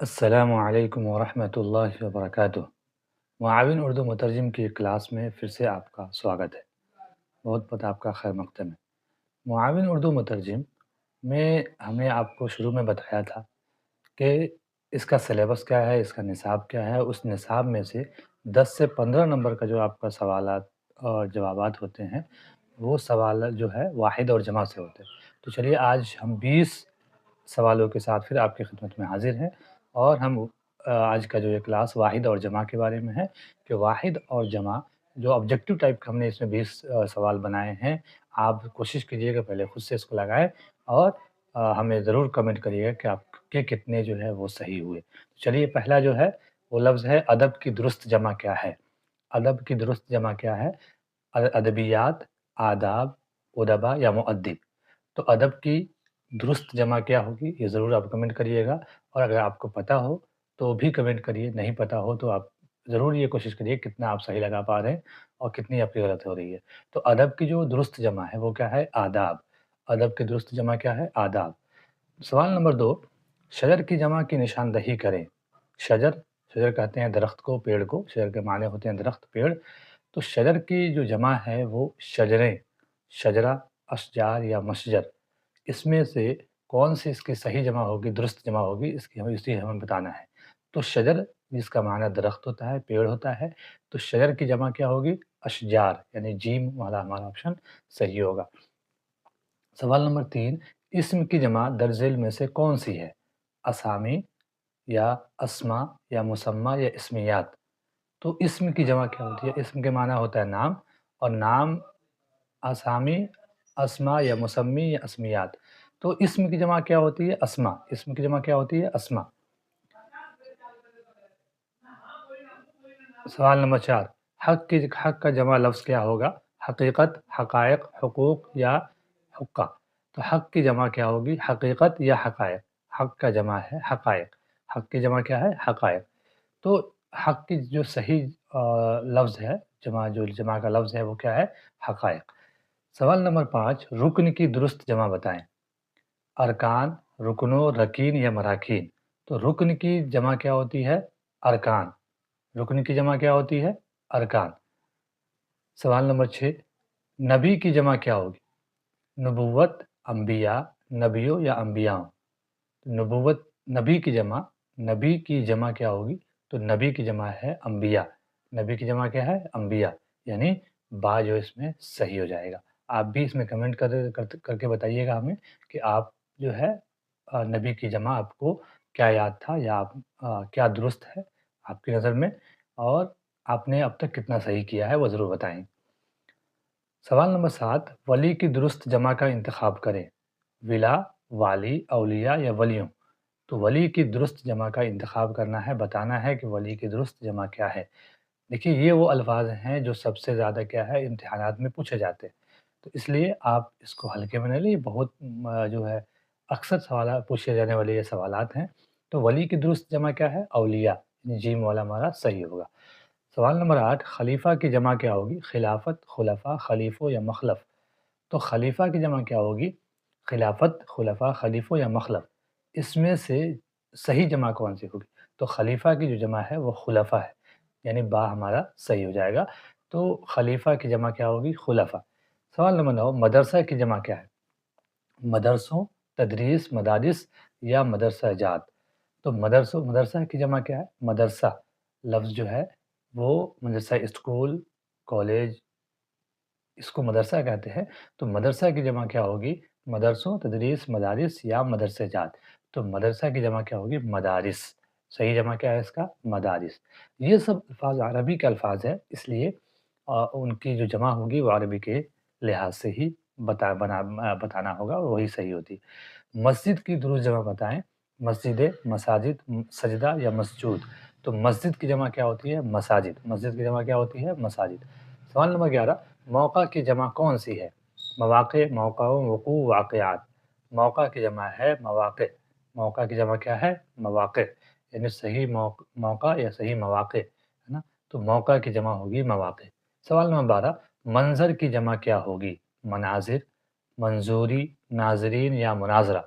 السلام علیکم ورحمۃ اللہ وبرکاتہ۔ معاون اردو مترجم کی کلاس میں پھر سے آپ کا سواگت ہے۔ بہت بہت آپ کا خیر مقدم ہے۔ معاون اردو مترجم میں ہم نے آپ کو شروع میں بتایا تھا کہ اس کا سلیبس کیا ہے، اس کا نصاب کیا ہے۔ اس نصاب میں سے 10 سے 15 نمبر کا جو آپ کا سوالات اور جوابات ہوتے ہیں، وہ سوال جو ہے واحد اور جمع سے ہوتے ہیں۔ تو چلیے آج ہم 20 سوالوں کے ساتھ پھر آپ کی خدمت میں حاضر ہیں، اور ہم آج کا جو یہ کلاس واحد اور جمع کے بارے میں ہے کہ واحد اور جمع جو آبجیکٹو ٹائپ کا ہم نے اس میں 20 سوال بنائے ہیں۔ آپ کوشش کیجئے کہ پہلے خود سے اس کو لگائیں اور ہمیں ضرور کمنٹ کریے گا کہ آپ کے کتنے جو ہے وہ صحیح ہوئے۔ چلیے پہلا جو ہے وہ لفظ ہے ادب کی درست جمع کیا ہے؟ ادب کی درست جمع کیا ہے؟ ادبیات، آداب، ادبا یا مؤدب۔ تو ادب کی درست جمع کیا ہوگی یہ ضرور آپ کمنٹ کریے گا، اور اگر آپ کو پتہ ہو تو بھی کمنٹ کریے، نہیں پتہ ہو تو آپ ضرور یہ کوشش کریے کتنا آپ صحیح لگا پا رہے ہیں اور کتنی آپ کی غلط ہو رہی ہے۔ تو ادب کی جو درست جمع ہے وہ کیا ہے؟ آداب۔ ادب کی درست جمع کیا ہے؟ آداب۔ سوال نمبر 2، شجر کی جمع کی نشاندہی کریں۔ شجر کہتے ہیں درخت کو، پیڑ کو۔ شجر کے معنی ہوتے ہیں درخت، پیڑ۔ تو شجر کی جو جمع ہے وہ شجریں، شجرہ، اشجار یا مشجر۔ اس میں سے کون سی اس کی صحیح جمع ہوگی، درست جمع ہوگی، اسی ہمیں بتانا ہے۔ تو شجر جس کا معنی درخت ہوتا ہے، پیڑ ہوتا ہے، تو شجر کی جمع کیا ہوگی؟ اشجار، یعنی جیم والا ہمارا آپشن صحیح ہوگا۔ سوال نمبر 3، اسم کی جمع درج ذیل میں سے کون سی ہے؟ اسامی یا اسما یا مسمہ یا اسمیات۔ تو اسم کی جمع کیا ہوتی ہے؟ اسم کے معنی ہوتا ہے نام، اور نام اسامی، اسما یا مسمی یا اسمیات۔ تو اسم کی جمع کیا ہوتی ہے؟ اسما۔ اسم کی جمع کیا ہوتی ہے؟ اسما۔ سوال نمبر 4، حق کا جمع لفظ کیا ہوگا؟ حقیقت، حقائق، حقوق یا حقہ۔ تو حق کی جمع کیا ہوگی؟ حقیقت یا حقائق۔ حق کا جمع ہے حقائق۔ حق کی جمع کیا ہے؟ حقائق۔ تو حق کی جو صحیح لفظ ہے، جو جمع کا لفظ ہے وہ کیا ہے؟ حقائق۔ سوال نمبر 5، رکن کی درست جمع بتائیں۔ ارکان، رکنوں، رکین یا مراکین۔ تو رکن کی جمع کیا ہوتی ہے؟ ارکان۔ رکن کی جمع کیا ہوتی ہے؟ ارکان۔ سوال نمبر 6، نبی کی جمع کیا ہوگی؟ نبوت، انبیاء، نبیوں یا انبیاء۔ نبوت، نبی کی جمع کیا ہوگی؟ تو نبی کی جمع ہے انبیاء۔ نبی کی جمع کیا ہے؟ انبیاء، یعنی با جو اس میں صحیح ہو جائے گا۔ آپ بھی اس میں کمنٹ کر کے بتائیے گا ہمیں کہ آپ جو ہے نبی کی جمع آپ کو کیا یاد تھا، یا کیا درست ہے آپ کی نظر میں، اور آپ نے اب تک کتنا صحیح کیا ہے وہ ضرور بتائیں۔ سوال نمبر 7، ولی کی درست جمع کا انتخاب کریں۔ ولا، والی، اولیاء یا ولیوں۔ تو ولی کی درست جمع کا انتخاب کرنا ہے، بتانا ہے کہ ولی کی درست جمع کیا ہے۔ دیکھیے یہ وہ الفاظ ہیں جو سب سے زیادہ کیا ہے امتحانات میں پوچھے جاتے ہیں، تو اس لیے آپ اس کو ہلکے میں نہیں لیں، بہت جو ہے اکثر سوالات پوچھے جانے والے یہ سوالات ہیں۔ تو ولی کی درست جمع کیا ہے؟ اولیاء، جیم والا ہمارا صحیح ہوگا۔ سوال نمبر 8، خلیفہ کی جمع کیا ہوگی؟ خلافت، خلفاء، خلیفوں یا مخلف۔ تو خلیفہ کی جمع کیا ہوگی؟ خلافت، خلفاء، خلیفوں یا مخلف۔ اس میں سے صحیح جمع کون سی ہوگی؟ تو خلیفہ کی جو جمع ہے وہ خلفاء ہے، یعنی با ہمارا صحیح ہو جائے گا۔ تو خلیفہ کی جمع کیا ہوگی؟ خلفاء۔ سوال نمبر 9، مدرسہ کی جمع کیا ہے؟ مدرسوں، تدریس، مدارس یا مدرسہ جات۔ تو مدرسہ کی جمع کیا ہے؟ مدرسہ لفظ جو ہے وہ مدرسہ اسکول، کالج، اس کو مدرسہ کہتے ہیں۔ تو مدرسہ کی جمع کیا ہوگی؟ مدرسوں، تدریس، مدارس یا مدرسہ جات۔ تو مدرسہ کی جمع کیا ہوگی؟ مدارس۔ صحیح جمع کیا ہے اس کا؟ مدارس۔ یہ سب الفاظ عربی کے الفاظ ہیں، اس لیے ان کی جو جمع ہوگی وہ عربی کے لحاظ سے ہی بتانا ہوگا، وہی صحیح ہوتی۔ مسجد کی درست جمع بتائیں۔ مسجد، مساجد، سجدہ یا مسجود۔ تو مسجد کی جمع کیا ہوتی ہے؟ مساجد۔ مسجد کی جمع کیا ہوتی ہے؟ مساجد۔ سوال نمبر 11، موقع کی جمع کون سی ہے؟ مواقع، موقعوں، وقوع، واقعات۔ موقع کی جمع ہے مواقع۔ موقع کی جمع کیا ہے؟ مواقع، یعنی صحیح موقع یا صحیح مواقع ہے نا، تو موقع کی جمع ہوگی مواقع۔ سوال نمبر 12، منظر کی جمع کیا ہوگی؟ مناظر، منظوری، ناظرین یا مناظرہ۔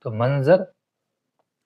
تو منظر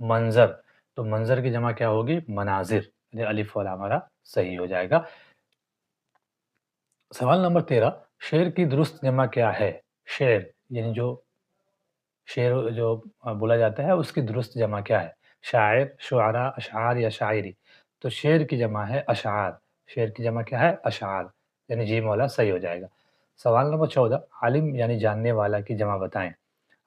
منظر. تو منظر کی جمع کیا ہوگی؟ مناظر. یعنی الف والا ہمارا صحیح ہو جائے گا. سوال نمبر 13 شعر کی درست جمع کیا ہے؟ شعر یعنی جو شعر جو بولا جاتا ہے اس کی درست جمع کیا ہے؟ شاعر، شعراء، اشعار یا شاعری. تو شعر کی جمع ہے اشعار. شعر کی جمع کیا ہے؟ اشعار. یعنی جیم والا صحیح ہو جائے گا. سوال نمبر 14 عالم یعنی جاننے والا کی جمع بتائیں.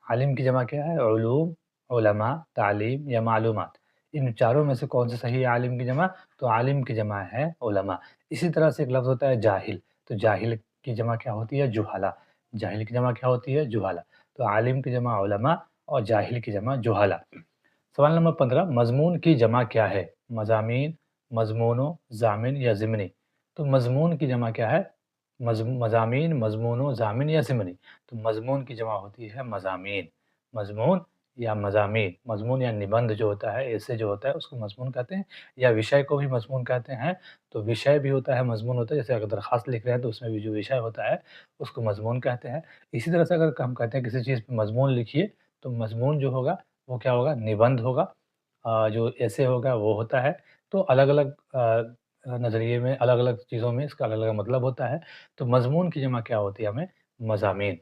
عالم کی جمع کیا ہے؟ علوم، علماء، تعلیم یا معلومات. ان چاروں میں سے کون سے صحیح ہے عالم کی جمع؟ تو عالم کی جمع ہے علماء. اسی طرح سے ایک لفظ ہوتا ہے جاہل. تو جاہل کی جمع کیا ہوتی ہے؟ جہالہ. جاہل کی جمع کیا ہوتی ہے؟ جہالہ. تو عالم کی جمع علماء اور جاہل کی جمع جہالہ. سوال نمبر 15 مضمون کی جمع کیا ہے؟ مضامین، مضمونوں، ضامن یا ضمنی. تو مضمون کی جمع کیا ہے؟ مضامین، مضمونوں، ضامن یا ضمنی. تو مضمون کی جمع ہوتی ہے مضامین. مضمون یا مضامین. مضمون یا نبند جو ہوتا ہے، ایسے جو ہوتا ہے اس کو مضمون کہتے ہیں، یا وشے کو بھی مضمون کہتے ہیں. تو وشے بھی ہوتا ہے، مضمون ہوتا ہے. جیسے اگر درخواست لکھ رہے ہیں تو اس میں بھی جو وشے ہوتا ہے اس کو مضمون کہتے ہیں. اسی طرح سے اگر ہم کہتے ہیں کسی چیز پہ مضمون لکھیے تو مضمون جو ہوگا وہ کیا ہوگا؟ نبند ہوگا. جو ایسے ہوگا وہ ہوتا ہے. تو الگ الگ نظریے میں، الگ الگ چیزوں میں اس کا الگ الگ مطلب ہوتا ہے. تو مضمون کی جمع کیا ہوتی ہے؟ ہمیں مضامین.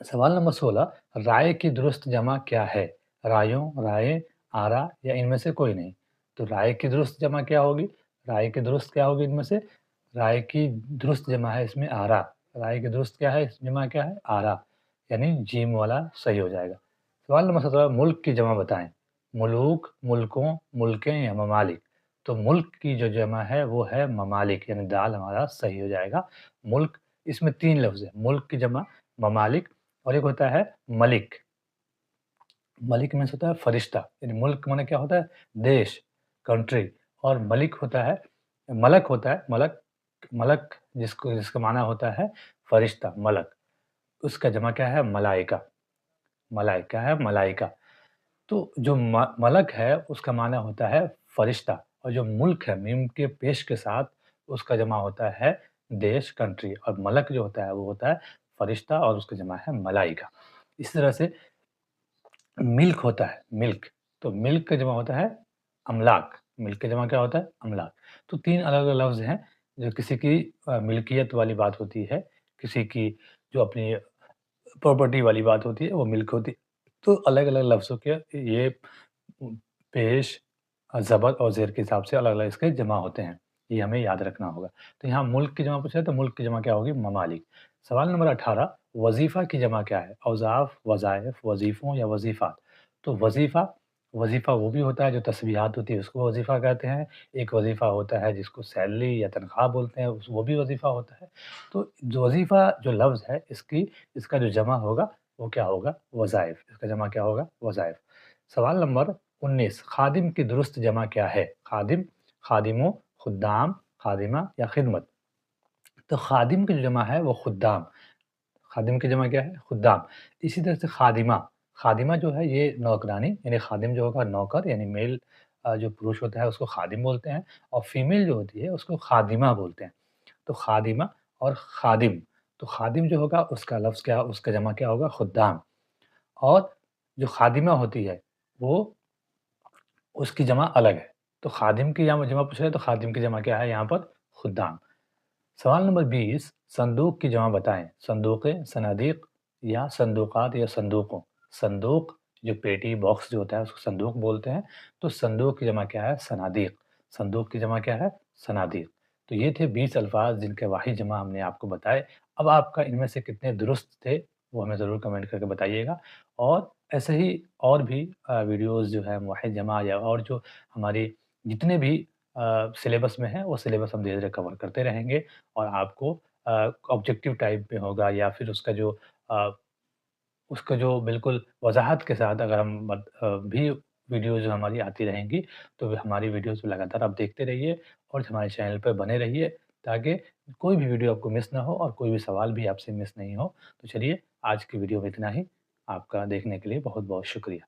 سوال نمبر 16 رائے کی درست جمع کیا ہے؟ رائیوں، رائے، آرا یا ان میں سے کوئی نہیں. تو رائے کی درست جمع کیا ہوگی؟ رائے کی درست کیا ہوگی ان میں سے؟ رائے کی درست جمع ہے اس میں آرا. رائے کی درست کیا ہے؟ جمع کیا ہے؟ آرا. یعنی جیم والا صحیح ہو جائے گا. سوال نمبر 17 ملک کی جمع بتائیں. ملوک، ملکوں، ملکیں یا ممالک. تو ملک کی جو جمع ہے وہ ہے ممالک. یعنی دال ہمارا صحیح ہو جائے گا. ملک اس میں 3 لفظ ہیں. ملک کی جمع ممالک اور ایک ہوتا ہے ملک. ملک میں سے ہوتا ہے فرشتہ. یعنی ملک مانے کیا ہوتا ہے؟ دیش، کنٹری. اور ملک ہوتا ہے، ملک ہوتا ہے، ملک. ملک جس کا معنی ہوتا ہے فرشتہ، ملک. اس کا جمع کیا ہے؟ ملائکہ. ملائکہ ہے ملائکہ. تو جو ملک ہے اس کا معنی ہوتا ہے فرشتہ. اور جو ملک ہے میم کے پیش کے ساتھ اس کا جمع ہوتا ہے دیش، کنٹری. اور ملک جو ہوتا ہے وہ ہوتا ہے فرشتہ اور اس کا جمع ہے ملائکہ. اس طرح سے ملک ہوتا ہے، ملک. تو ملک کا جمع ہوتا ہے املاک. ملک کا جمع کیا ہوتا ہے؟ املاک. تو 3 الگ الگ لفظ ہیں. جو کسی کی ملکیت والی بات ہوتی ہے، کسی کی جو اپنی پراپرٹی والی بات ہوتی ہے وہ ملک ہوتی ہے. تو الگ الگ لفظوں کے یہ پیش، زبر اور زیر کے حساب سے الگ الگ اس کے جمع ہوتے ہیں. یہ ہمیں یاد رکھنا ہوگا. تو یہاں ملک کی جمع پوچھا ہے تو ملک کی جمع کیا ہوگی؟ ممالک. سوال نمبر 18 وظیفہ کی جمع کیا ہے؟ اوظاف، وظائف، وظیفوں یا وظیفات. تو وظیفہ، وظیفہ وہ بھی ہوتا ہے جو تسبیحات ہوتی ہے اس کو وظیفہ کہتے ہیں. ایک وظیفہ ہوتا ہے جس کو سیلری یا تنخواہ بولتے ہیں، وہ بھی وظیفہ ہوتا ہے. تو جو وظیفہ جو لفظ ہے اس کا جو جمع ہوگا وہ کیا ہوگا؟ وظائف. اس کا جمع کیا ہوگا؟ وظائف. سوال نمبر 19 خادم کی درست جمع کیا ہے؟ خادم، خادموں، خدام، خادمہ یا خدمت. تو خادم کی جو جمع ہے وہ خدام. خادم کی جمع کیا ہے؟ خدام. اسی طرح سے خادمہ. خادمہ جو ہے یہ نوکرانی. یعنی خادم جو ہوگا نوکر، یعنی میل جو پروش ہوتا ہے اس کو خادم بولتے ہیں. اور فیمیل جو ہوتی ہے اس کو خادمہ بولتے ہیں. تو خادمہ اور خادم. تو خادم جو ہوگا اس کا لفظ کیا، اس کا جمع کیا ہوگا؟ خدام. اور جو خادمہ ہوتی ہے وہ اس کی جمع الگ ہے. تو خادم کی جمع پوچھ رہے ہیں تو خادم کی جمع کیا ہے یہاں پر؟ خدام. سوال نمبر 20 صندوق کی جمع بتائیں. صندوقیں، صنادیق یا صندوقات یا صندوقوں. صندوق جو پیٹی باکس جو ہوتا ہے اس کو صندوق بولتے ہیں. تو صندوق کی جمع کیا ہے؟ صنادیق. صندوق کی جمع کیا ہے؟ صنادیق. تو یہ تھے 20 الفاظ جن کے واحد جمع ہم نے آپ کو بتائے. اب آپ کا ان میں سے کتنے درست تھے وہ ہمیں ضرور کمنٹ کر کے بتائیے گا. اور ایسے ہی اور بھی ویڈیوز جو ہے واحد جمع یا اور جو ہماری جتنے بھی سلیبس میں ہیں وہ سلیبس ہم دھیرے دھیرے کور کرتے رہیں گے. اور آپ کو آبجیکٹیو ٹائپ میں ہوگا یا پھر اس کا جو بالکل وضاحت کے ساتھ اگر ہم بھی ویڈیوز جو ہماری آتی رہیں گی تو ہماری ویڈیوز لگاتار آپ دیکھتے رہیے اور ہمارے چینل پہ بنے رہیے تاکہ کوئی بھی ویڈیو آپ کو مس نہ ہو اور کوئی بھی سوال بھی آپ سے مس نہیں ہو. تو چلیے آج کی ویڈیو میں اتنا ہی. آپ کا دیکھنے کے لیے بہت بہت شکریہ.